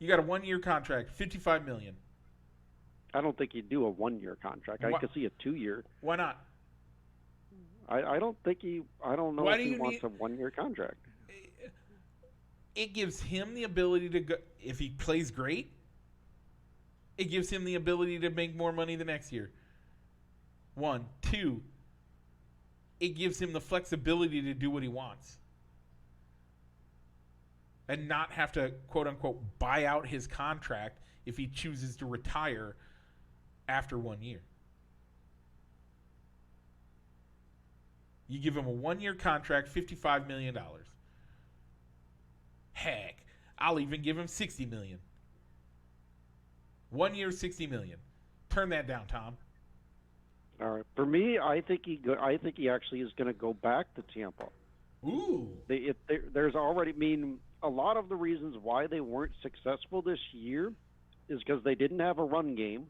You got a 1-year contract, $55 million. I don't think he'd do a 1-year contract. I could see a 2-year. Why not? I don't think he. I don't know if he wants a 1-year contract. It gives him the ability to go, if he plays great, it gives him the ability to make more money the next year. 1, 2, it gives him the flexibility to do what he wants and not have to, quote unquote, buy out his contract if he chooses to retire after 1 year. You give him a 1-year contract, $55 million. Heck, I'll even give him $60 million. 1 year, $60 million. Turn that down, Tom. All right. For me, I think he actually is going to go back to Tampa. Ooh. There's already. I mean, a lot of the reasons why they weren't successful this year is because they didn't have a run game.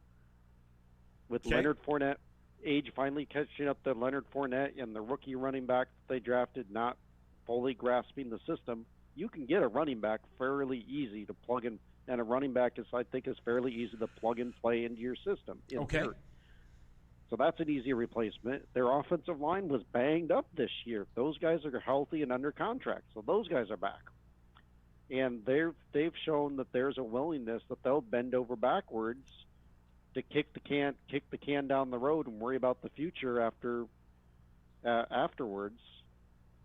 With Leonard Fournette age finally catching up to Leonard Fournette and the rookie running back that they drafted not fully grasping the system, you can get a running back fairly easy to plug in, and a running back I think is fairly easy to plug and play into your system. Okay. So that's an easy replacement. Their offensive line was banged up this year. Those guys are healthy and under contract, so those guys are back. And they've shown that there's a willingness that they'll bend over backwards to kick the can down the road and worry about the future afterwards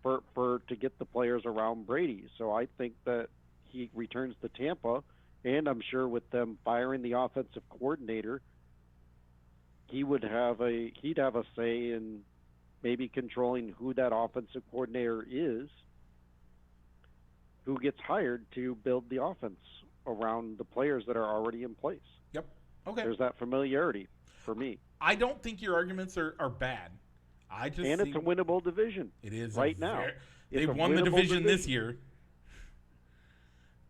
to get the players around Brady. So I think that he returns to Tampa, and I'm sure with them firing the offensive coordinator, he'd have a say in maybe controlling who that offensive coordinator is, who gets hired to build the offense around the players that are already in place. Yep. Okay. There's that familiarity for me. I don't think your arguments are bad. It's a winnable division. It is right now. They won the division this year.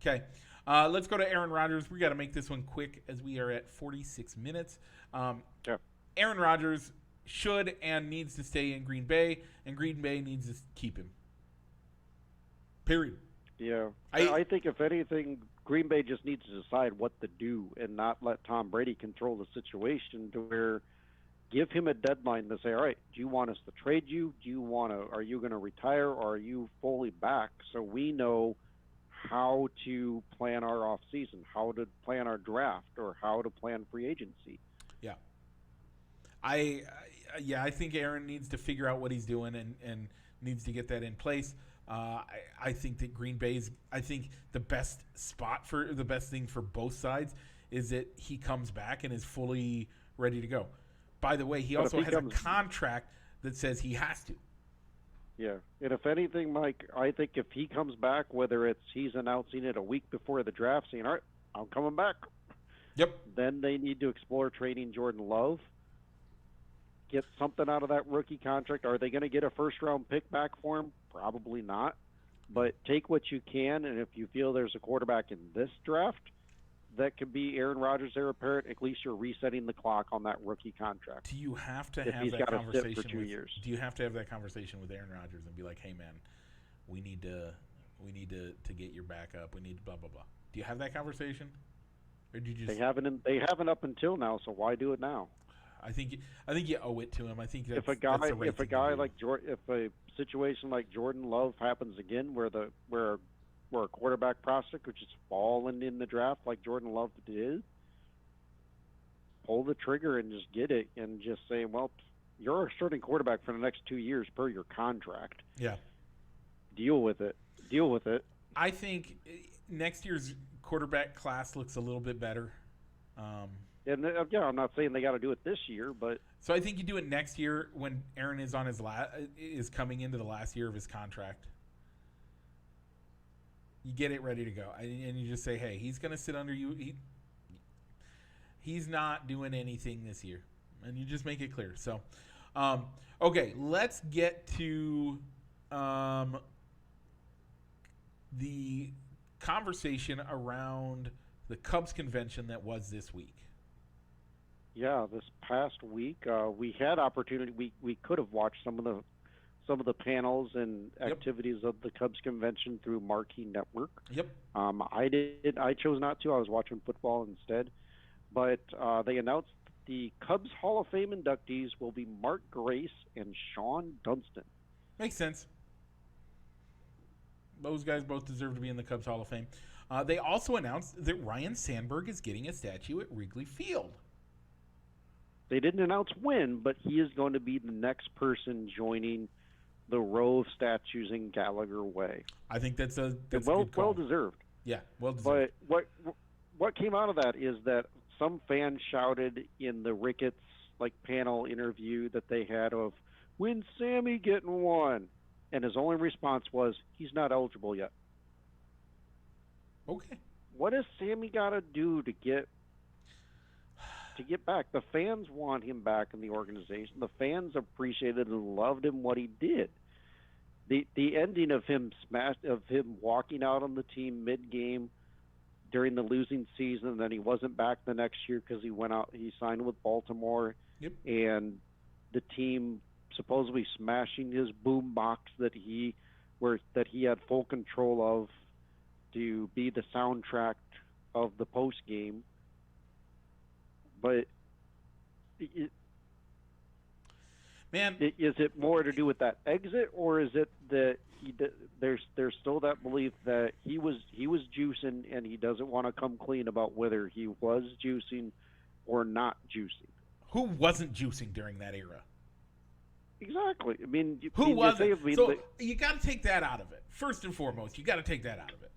Okay. Let's go to Aaron Rodgers. We got to make this one quick as we are at 46 minutes. Aaron Rodgers should and needs to stay in Green Bay, and Green Bay needs to keep him. Period. Yeah. I think, if anything, Green Bay just needs to decide what to do and not let Tom Brady control the situation to where give him a deadline to say, all right, do you want us to trade you? Are you going to retire, or are you fully back, so we know how to plan our off season, how to plan our draft, or how to plan free agency? Yeah. I think Aaron needs to figure out what he's doing and needs to get that in place. I think that Green Bay's. I think the best thing for both sides is that he comes back and is fully ready to go. By the way, he also has a contract that says he has to. Yeah, and if anything, Mike, I think if he comes back, whether it's he's announcing it a week before the draft, saying, all right, I'm coming back. Yep. Then they need to explore trading Jordan Love. Get something out of that rookie contract. Are they going to get a first-round pick back for him? Probably not. But take what you can, and if you feel there's a quarterback in this draft that could be Aaron Rodgers' heir apparent, at least you're resetting the clock on that rookie contract. Do you have to have that conversation for 2 years? Do you have to have that conversation with Aaron Rodgers and be like, "Hey, man, we need to get your back up. We need to blah blah blah." Do you have that conversation, or do you just? They haven't up until now. So why do it now? I think you owe it to him. I think that's, if a situation like Jordan Love happens again, where a quarterback prospect which is fallen in the draft like Jordan Love did, pull the trigger and just get it, and just say, well, you're a starting quarterback for the next 2 years per your contract. Yeah. Deal with it. I think next year's quarterback class looks a little bit better. I'm not saying they got to do it this year, but so I think you do it next year when Aaron is on is coming into the last year of his contract. You get it ready to go, and you just say, "Hey, he's going to sit under you. He's not doing anything this year," and you just make it clear. So, okay, let's get to the conversation around the Cubs convention that was this week. Yeah, this past week we had opportunity. We could have watched some of the panels and activities of the Cubs convention through Marquee Network. Yep. I chose not to. I was watching football instead. But they announced the Cubs Hall of Fame inductees will be Mark Grace and Sean Dunston. Makes sense. Those guys both deserve to be in the Cubs Hall of Fame. They also announced that Ryan Sandberg is getting a statue at Wrigley Field. They didn't announce when, but he is going to be the next person joining the row of statues in Gallagher Way. I think that's a good well call. Deserved. Yeah, well deserved. But what came out of that is that some fans shouted in the Ricketts panel interview that they had of, "When's Sammy getting one?" And his only response was, "He's not eligible yet." Okay. What has Sammy got to do to get back? The fans want him back in the organization. The fans appreciated and loved him what he did. The ending of him walking out on the team mid game during the losing season, and then he wasn't back the next year because he signed with Baltimore. Yep. And the team supposedly smashing his boom box that he had full control of to be the soundtrack of the post game. But is it more to do with that exit, or is it that there's still that belief that he was juicing and he doesn't want to come clean about whether he was juicing or not juicing? Who wasn't juicing during that era? Exactly. I mean, who wasn't? So you got to take that out of it. First and foremost, you got to take that out of it.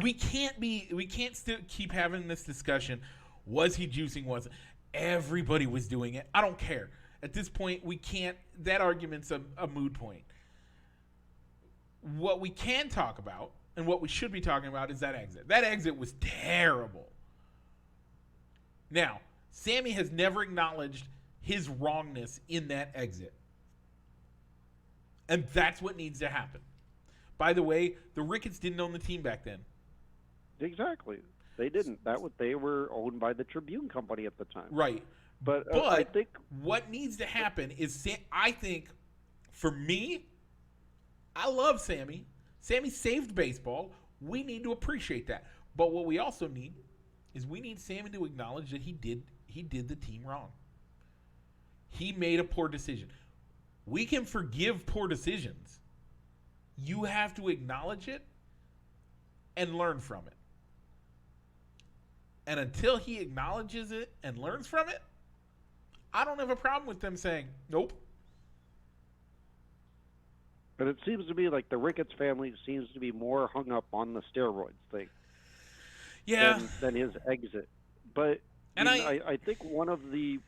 We can't still keep having this discussion. Was he juicing? Wasn't? Everybody was doing it. I don't care. At this point, we can't. That argument's a moot point. What we can talk about, and what we should be talking about, is that exit. That exit was terrible. Now, Sammy has never acknowledged his wrongness in that exit. And that's what needs to happen. By the way, the Ricketts didn't own the team back then. Exactly. They didn't. They were owned by the Tribune Company at the time. Right. But I think what needs to happen is, I think, for me, I love Sammy. Sammy saved baseball. We need to appreciate that. But what we also need is we need Sammy to acknowledge that he did the team wrong. He made a poor decision. We can forgive poor decisions. You have to acknowledge it and learn from it. And until he acknowledges it and learns from it, I don't have a problem with them saying, nope. But it seems to me like the Ricketts family seems to be more hung up on the steroids thing. Yeah. Than his exit. But and I think one of the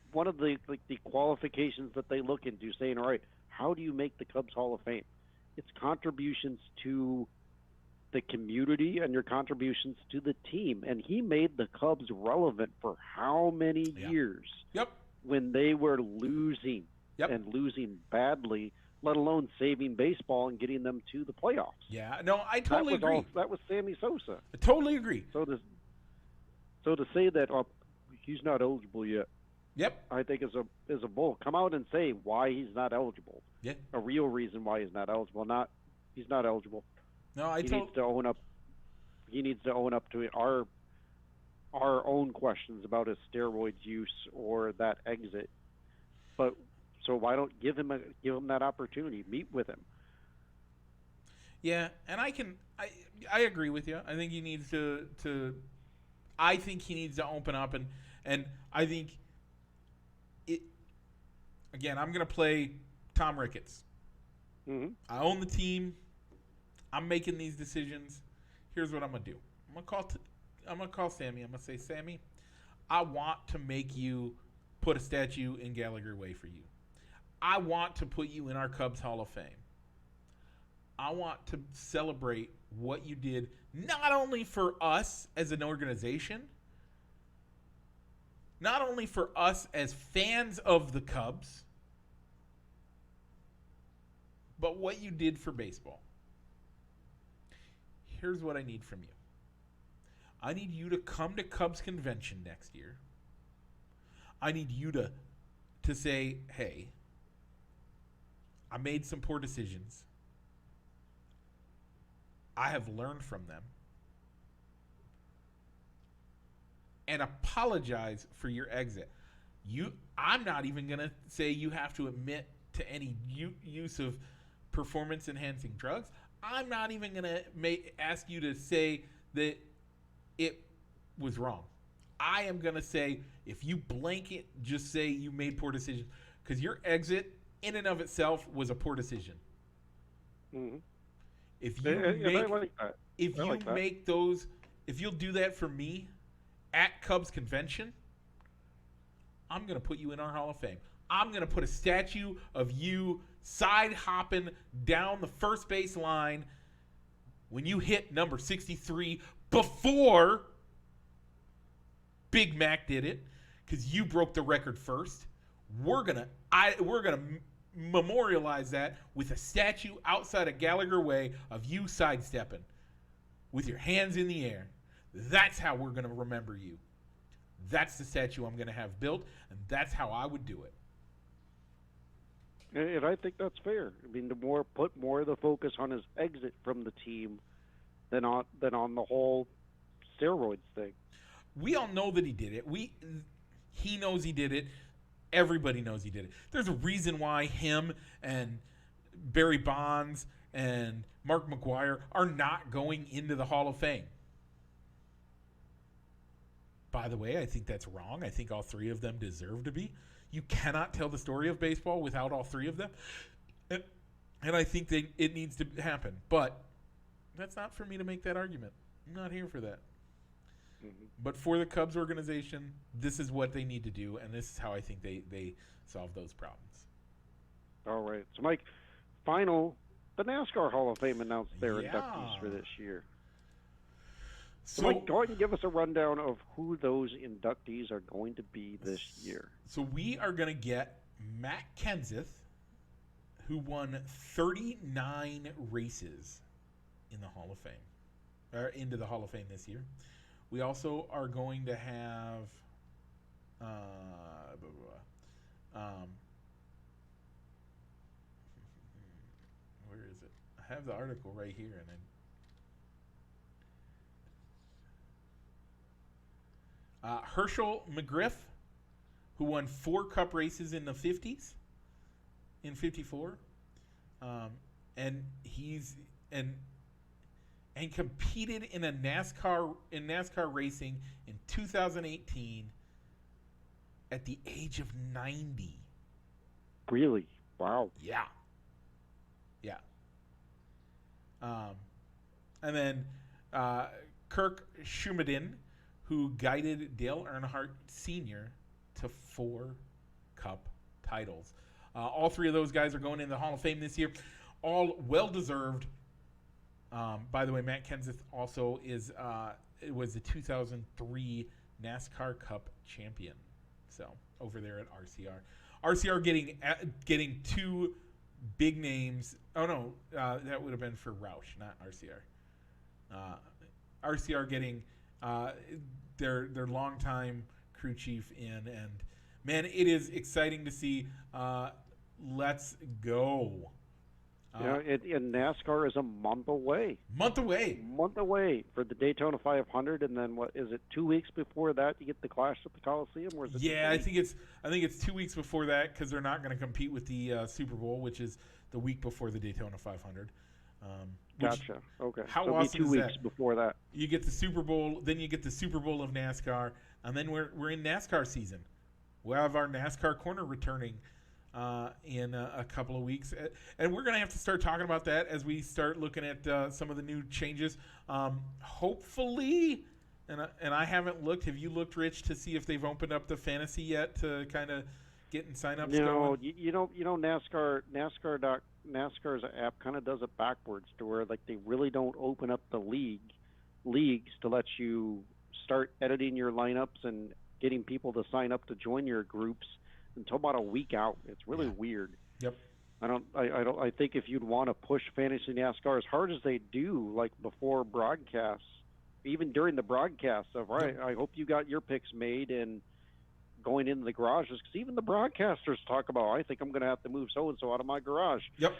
qualifications that they look into, saying, all right, how do you make the Cubs Hall of Fame? It's contributions to the community and your contributions to the team. And he made the Cubs relevant for how many years? Yep. When they were losing and losing badly, let alone saving baseball and getting them to the playoffs. Yeah, no, I totally agree. That was Sammy Sosa. I totally agree. So to say that he's not eligible yet, I think is a bull. Come out and say why he's not eligible. Yeah, a real reason why he's not eligible. He's not eligible. No, he needs to own up. He needs to own up to our own questions about his steroids use or that exit. But so why don't give him that opportunity? Meet with him. Yeah, and I agree with you. I think he needs to. I think he needs to open up and I think it. Again, I'm gonna play Tom Ricketts. Mm-hmm. I own the team. I'm making these decisions. Here's what I'm gonna do. I'm gonna call Sammy. I'm gonna say, Sammy, I want to make you put a statue in Gallagher Way for you. I want to put you in our Cubs Hall of Fame. I want to celebrate what you did, not only for us as an organization, not only for us as fans of the Cubs, but what you did for baseball. Here's what I need from you. I need you to come to Cubs convention next year. I need you to say, hey, I made some poor decisions. I have learned from them. And apologize for your exit. I'm not even going to say you have to admit to any use of performance-enhancing drugs. I'm not even going to ask you to say that it was wrong. I am going to say, if you blanket just say you made poor decisions, because your exit in and of itself was a poor decision. Mm-hmm. If you'll do that for me at Cubs convention, I'm going to put you in our Hall of Fame. I'm going to put a statue of you side hopping down the first base line when you hit number 63 before Big Mac did it, because you broke the record first, we're gonna memorialize that with a statue outside of Gallagher Way of you sidestepping with your hands in the air. That's how we're gonna remember you. That's the statue I'm gonna have built, and that's how I would do it. And I think that's fair. I mean, put more of the focus on his exit from the team than on the whole steroids thing. We all know that he did it. He knows he did it. Everybody knows he did it. There's a reason why him and Barry Bonds and Mark McGwire are not going into the Hall of Fame. By the way, I think that's wrong. I think all three of them deserve to be. You cannot tell the story of baseball without all three of them. And I think it needs to happen. But that's not for me to make that argument. I'm not here for that. Mm-hmm. But for the Cubs organization, this is what they need to do, and this is how I think they solve those problems. All right. So, Mike, the NASCAR Hall of Fame announced their inductees for this year. So, Mike, go ahead and give us a rundown of who those inductees are going to be this year. So we are going to get Matt Kenseth, who won 39 races in the Hall of Fame, or into the Hall of Fame this year. We also are going to have where is it? I have the article right here, and Herschel McGriff, who won 4 Cup races in the 50s, in 54, and competed in NASCAR racing in 2018 at the age of 90. Really? Wow. Yeah. And then Kirk Shumadin, who guided Dale Earnhardt Sr. to 4 Cup titles. All 3 of those guys are going in the Hall of Fame this year. All well-deserved. By the way, Matt Kenseth also was the 2003 NASCAR Cup champion. So over there at RCR. RCR getting 2 big names. Oh, no, that would have been for Roush, not RCR. RCR getting their longtime crew chief in, and man, it is exciting to see. Let's go. And NASCAR is a month away. Month away For the Daytona 500, and then what is it? 2 weeks before that, you get the Clash at the Coliseum. Or is it I think it's 2 weeks before that, because they're not going to compete with the Super Bowl, which is the week before the Daytona 500. Gotcha. Okay. How so awesome 2 is weeks that? Before that. You get the Super Bowl, then you get the Super Bowl of NASCAR, and then we're in NASCAR season. We'll have our NASCAR corner returning in a couple of weeks, and we're going to have to start talking about that as we start looking at some of the new changes. Hopefully, and I haven't looked. Have you looked, Rich, to see if they've opened up the fantasy yet to kind of get in sign-ups going? No, you know NASCAR's app kind of does it backwards, to where like they really don't open up the leagues to let you start editing your lineups and getting people to sign up to join your groups until about a week out. It's really weird. Yep. I think if you'd want to push fantasy NASCAR as hard as they do, like before broadcasts, even during the broadcasts of I hope you got your picks made and going into the garages, because even the broadcasters talk about, I think I'm going to have to move so and so out of my garage. Yep. I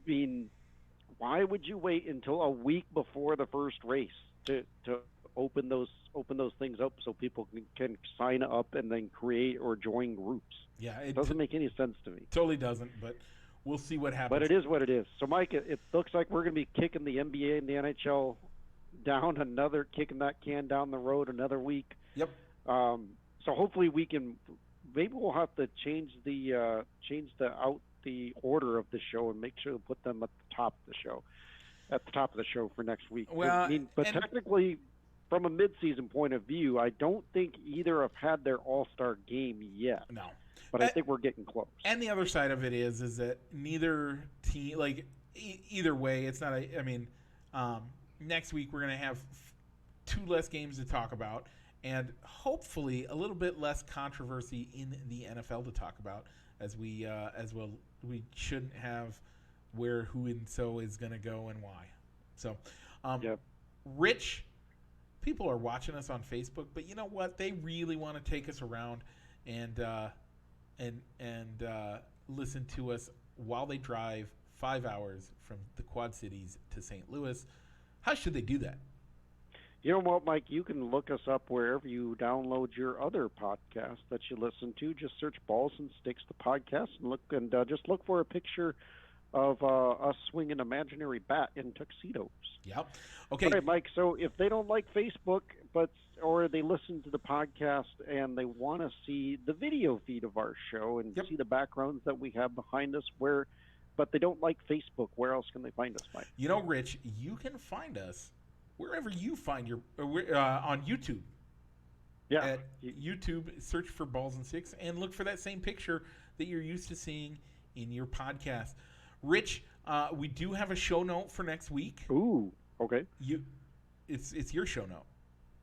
mean, why would you wait until a week before the first race to open those things up so people can sign up and then create or join groups? Yeah, it doesn't make any sense to me. Totally doesn't, but we'll see what happens. But it is what it is. So, Mike, it looks like we're going to be kicking the NBA and the NHL kicking that can down the road another week. Yep. So hopefully maybe we'll have to change the order of the show and make sure to put them at the top of the show for next week. Well, but technically, from a mid-season point of view, I don't think either have had their All-Star game yet. No. But I think we're getting close. And the other side of it is that neither team, like either way, it's not Next week we're going to have 2 less games to talk about, and hopefully a little bit less controversy in the NFL to talk about, as we shouldn't have where, who, and so is going to go and why. So, Rich, people are watching us on Facebook, but you know what? They really want to take us around and listen to us while they drive 5 hours from the Quad Cities to St. Louis. How should they do that? You know what, Mike? You can look us up wherever you download your other podcasts that you listen to. Just search Balls and Sticks, the podcast, and just look for a picture of us swinging an imaginary bat in tuxedos. Yep. Okay. All right, Mike. So if they don't like Facebook, or they listen to the podcast and they want to see the video feed of our show and see the backgrounds that we have behind us, but they don't like Facebook, where else can they find us, Mike? You know, Rich, you can find us wherever you find on YouTube. Yeah. At YouTube, search for Balls and Sticks and look for that same picture that you're used to seeing in your podcast. Rich, we do have a show note for next week. Ooh, okay. It's your show note.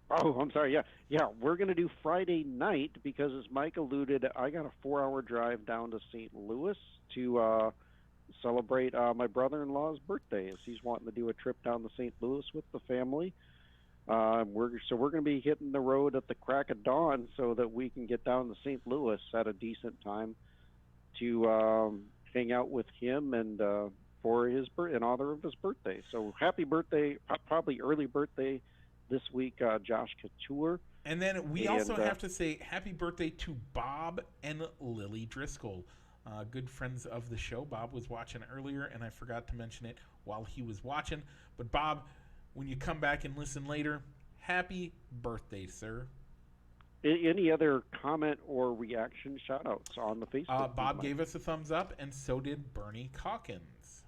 Oh, I'm sorry. Yeah. We're gonna do Friday night because, as Mike alluded, I got a 4-hour drive down to St. Louis to celebrate my brother-in-law's birthday, as he's wanting to do a trip down to St. Louis with the family. We're going to be hitting the road at the crack of dawn so that we can get down to St. Louis at a decent time to hang out with him and for in honor of his birthday. So happy birthday, probably early birthday this week, Josh Couture. And then we also have to say happy birthday to Bob and Lily Driscoll. Good friends of the show. Bob was watching earlier, and I forgot to mention it while he was watching. But Bob, when you come back and listen later, happy birthday, sir. Any other comment or reaction shout-outs on the Facebook? Bob gave us a thumbs up, and so did Bernie Calkins.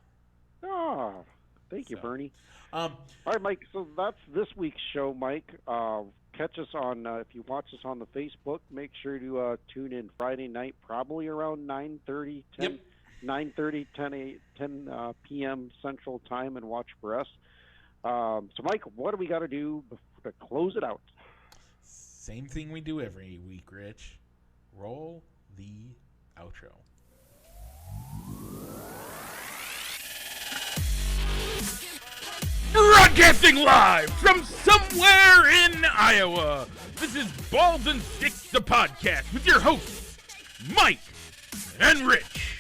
Thank you, Bernie. All right, Mike, so that's this week's show, Mike. Catch us on, if you watch us on the Facebook, make sure to tune in Friday night, probably around 9:30, 10 p.m. Central Time, and watch for us. So, Mike, what do we got to do to close it out? Same thing we do every week, Rich. Roll the outro. Broadcasting live from somewhere in Iowa, this is Balls and Sticks, the podcast, with your hosts, Mike and Rich.